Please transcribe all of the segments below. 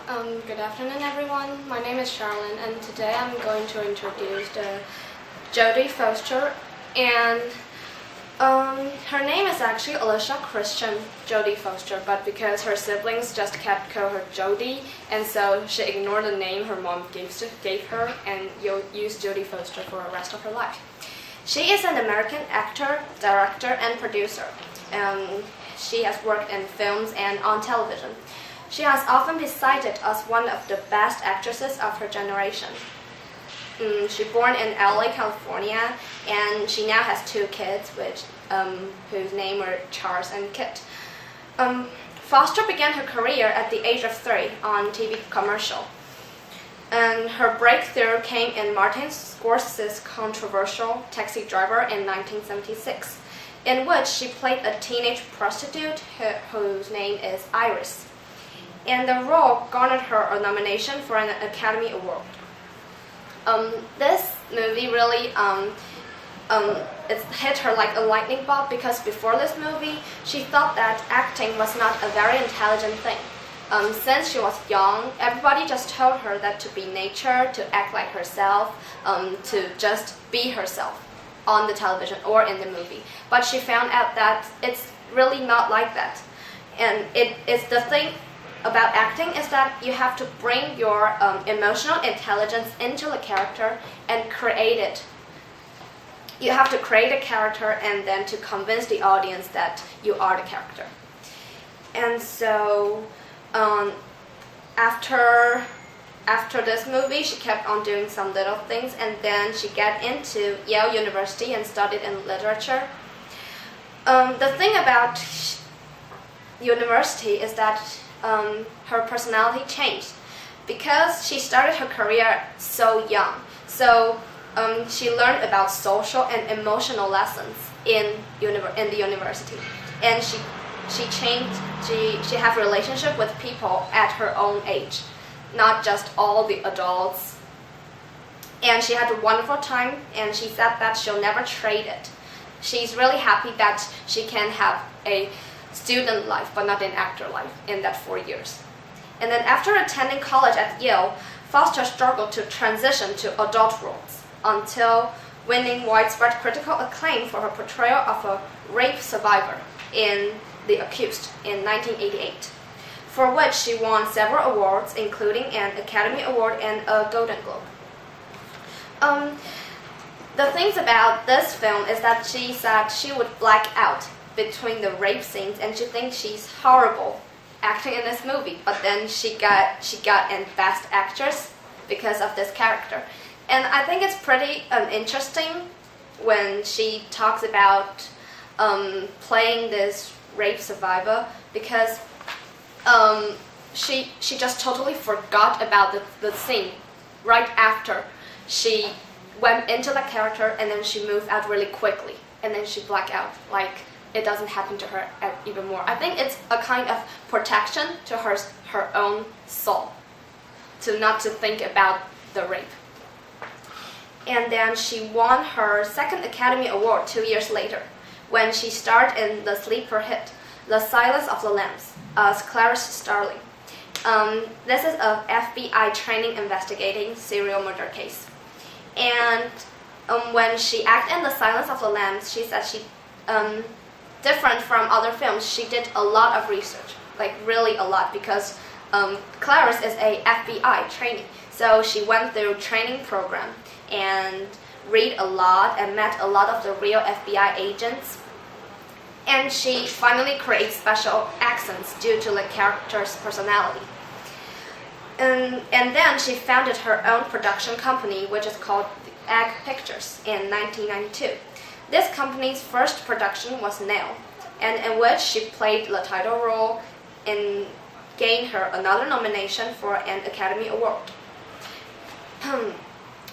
Good afternoon, everyone. My name is Sharlin, and today I'm going to introduce the Jodie Foster. And her name is actually Alicia Christian Jodie Foster, but because her siblings just kept call her Jodie, and so she ignored the name her mom gave her and used Jodie Foster for the rest of her life. She is an American actor, director, and producer. She has worked in films and on television. She has often been cited as one of the best actresses of her generation. She was born in LA, California, and she now has two kids, whose names are Charles and Kit. Foster began her career at the age of 3 on TV commercial. And her breakthrough came in Martin Scorsese's controversial Taxi Driver in 1976, in which she played a teenage prostitute whose name is Iris. And the role garnered her a nomination for an Academy Award. This movie really it hit her like a lightning bolt, because before this movie, she thought that acting was not a very intelligent thing. Since she was young, everybody just told her that to be nature, to act like herself, to just be herself on the television or in the movie. But she found out that it's really not like that. And it is the thing about acting is that you have to bring your emotional intelligence into the character and create it. You have to create a character and then to convince the audience that you are the character. And so after this movie, she kept on doing some little things, and then she got into Yale University and studied in literature. The thing about university is that her personality changed because she started her career so young. So she learned about social and emotional lessons in the university, and she had a relationship with people at her own age, not just all the adults. And she had a wonderful time, and she said that she'll never trade it. She's really happy that she can have a student life, but not an actor life in that 4 years. And then after attending college at Yale, Foster struggled to transition to adult roles until winning widespread critical acclaim for her portrayal of a rape survivor in The Accused in 1988, for which she won several awards, including an Academy Award and a Golden Globe. The things about this film is that she said she would black out between the rape scenes, and she thinks she's horrible acting in this movie, but then she got an Best Actress because of this character. And I think it's pretty interesting when she talks about playing this rape survivor, because she just totally forgot about the scene right after she went into the character, and then she moved out really quickly, and then she blacked out, like it doesn't happen to her even more. I think it's a kind of protection to her own soul, to not to think about the rape. And then she won her second Academy Award 2 years later, when she starred in the sleeper hit The Silence of the Lambs as Clarice Starling. This is an FBI training investigating serial murder case. And when she acted in The Silence of the Lambs, she said she different from other films, she did a lot of research, like really a lot, because Clarice is a FBI trainee. So she went through training program and read a lot and met a lot of the real FBI agents. And she finally creates special accents due to the character's personality. And then she founded her own production company, which is called Egg Pictures, in 1992. This company's first production was Nail, and in which she played the title role and gained her another nomination for an Academy Award.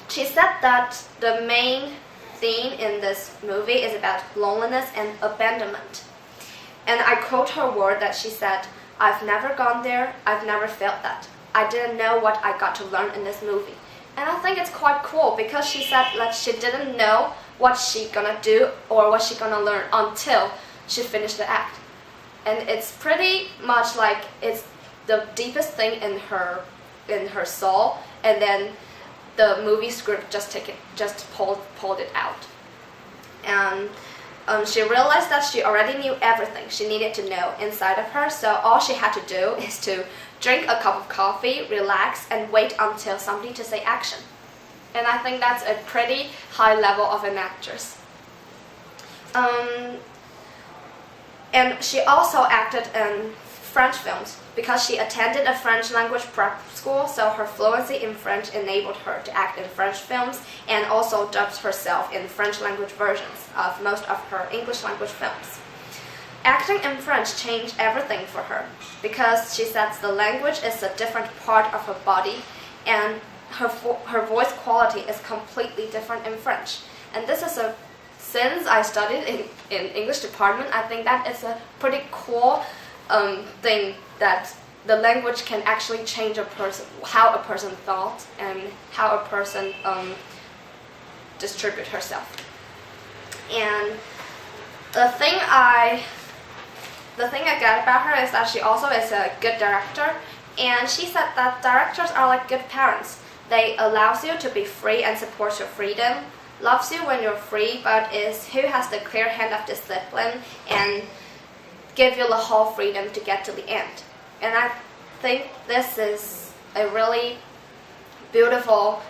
She said that the main theme in this movie is about loneliness and abandonment. And I quote her word that she said, "I've never gone there, I've never felt that. I didn't know what I got to learn in this movie." And I think it's quite cool, because she said that she didn't know what she gonna do or what she gonna learn until she finished the act. And it's pretty much like it's the deepest thing in her soul, and then the movie script just pulled it out. And she realized that she already knew everything she needed to know inside of her, so all she had to do is to drink a cup of coffee, relax, and wait until somebody to say action. And I think that's a pretty high level of an actress. And she also acted in French films because she attended a French language prep school, so her fluency in French enabled her to act in French films, and also dubbed herself in French language versions of most of her English language films. Acting in French changed everything for her because she says the language is a different part of her body, and her voice quality is completely different in French. And this is since I studied in English department, I think that is a pretty cool thing, that the language can actually change how a person thought and how a person distribute herself. And the thing I get about her is that she also is a good director, and she said that directors are like good parents. They allows you to be free and support your freedom, loves you when you're free, but is who has the clear hand of discipline and give you the whole freedom to get to the end. And I think this is a really beautiful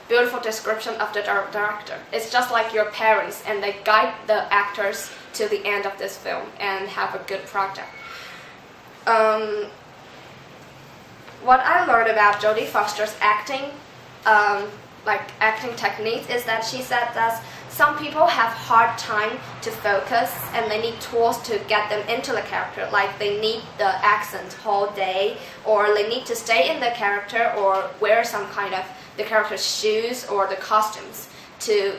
description of the director. It's just like your parents, and they guide the actors to the end of this film and have a good project. What I learned about Jodie Foster's acting techniques is that she said that some people have hard time to focus, and they need tools to get them into the character, like they need the accent whole day, or they need to stay in the character or wear some kind of the character's shoes or the costumes to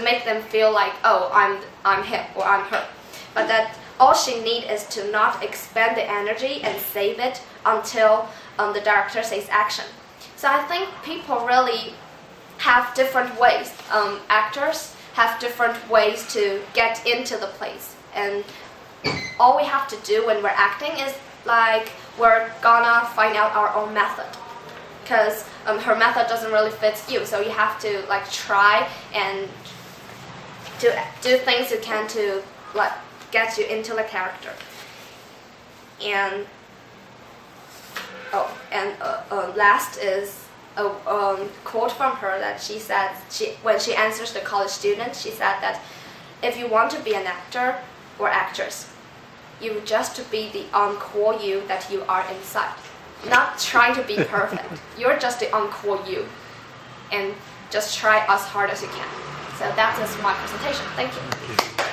make them feel like, oh, I'm him or I'm her. But that all she needs is to not expend the energy and save it until the director says action. So I think people really have different ways. Actors have different ways to get into the place, and all we have to do when we're acting is like we're gonna find out our own method, because her method doesn't really fit you, so you have to like try and to do things you can to like get you into the character. And last is a quote from her that she said, when she answers the college student, she said that if you want to be an actor or actress, you just to be the uncool you that you are inside. Not trying to be perfect. You're just the uncool you, and just try as hard as you can. So that is my presentation. Thank you.